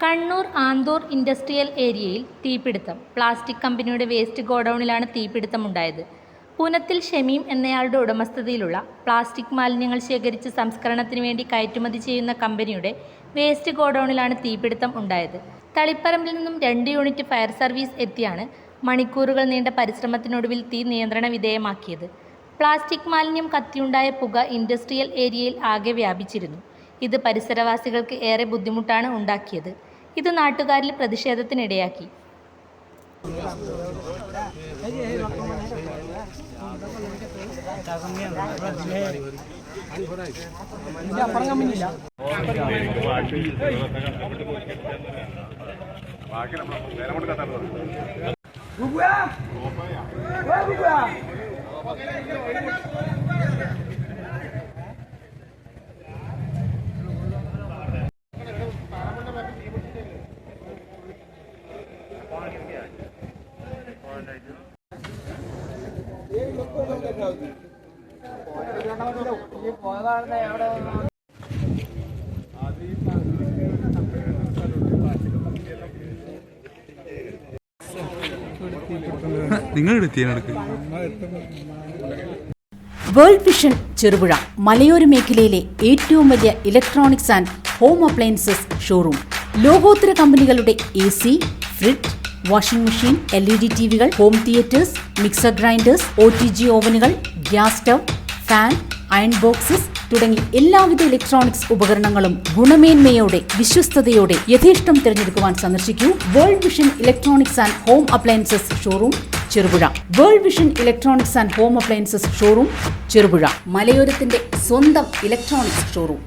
Kannur Anthoor industrial ഏരിയയിൽ തീപിടുത്തം. Plastic കമ്പനിയുടെ വേസ്റ്റ് ഗോഡൌണിലാണ് തീപിടുത്തമുണ്ടായത്. പൂനത്തിൽ ഷമീം എന്നയാളുടെ ഉടമസ്ഥതയിലുള്ള പ്ലാസ്റ്റിക് മാലിന്യങ്ങൾ ശേഖരിച്ച് സംസ്കരണത്തിന് വേണ്ടി കയറ്റുമതി ചെയ്യുന്ന കമ്പനിയുടെ വേസ്റ്റ് ഗോഡൌണിലാണ് തീപിടുത്തം ഉണ്ടായത്. തളിപ്പറമ്പിൽ നിന്നും 2 യൂണിറ്റ് ഫയർ സർവീസ് എത്തിയാണ് മണിക്കൂറുകൾ നീണ്ട പരിശ്രമത്തിനൊടുവിൽ തീ നിയന്ത്രണ വിധേയമാക്കിയത്. പ്ലാസ്റ്റിക് മാലിന്യം കത്തിയുണ്ടായ പുക ഇൻഡസ്ട്രിയൽ ഏരിയയിൽ ആകെ വ്യാപിച്ചിരുന്നു. ഇത് പരിസരവാസികൾക്ക് ഏറെ ബുദ്ധിമുട്ടാണ് ഉണ്ടാക്കിയത്. ഇത് നാട്ടുകാരിൽ പ്രതിഷേധത്തിനിടയാക്കി. വേൾഡ് വിഷൻ ചെറുപുഴ മലയോര മേഖലയിലെ ഏറ്റവും വലിയ electronics and home appliances showroom. ലോകോത്തര കമ്പനികളുടെ AC, fridge, washing machine, LED TVകൾ, home theatres, mixer grinders, OTG ഓവനുകൾ, gas stove, fan, iron boxes തുടങ്ങി എല്ലാവിധ ഇലക്ട്രോണിക്സ് ഉപകരണങ്ങളും ഗുണമേന്മയോടെ വിശ്വസ്തയോടെ യഥേഷ്ടം തിരഞ്ഞെടുക്കുവാൻ സന്ദർശിക്കൂ world vision electronics and home appliances showroom Cherupuzha. World vision electronics and home appliances showroom Cherupuzha, മലയോരത്തിന്റെ സ്വന്തം ഇലക്ട്രോണിക്സ് ഷോറൂം.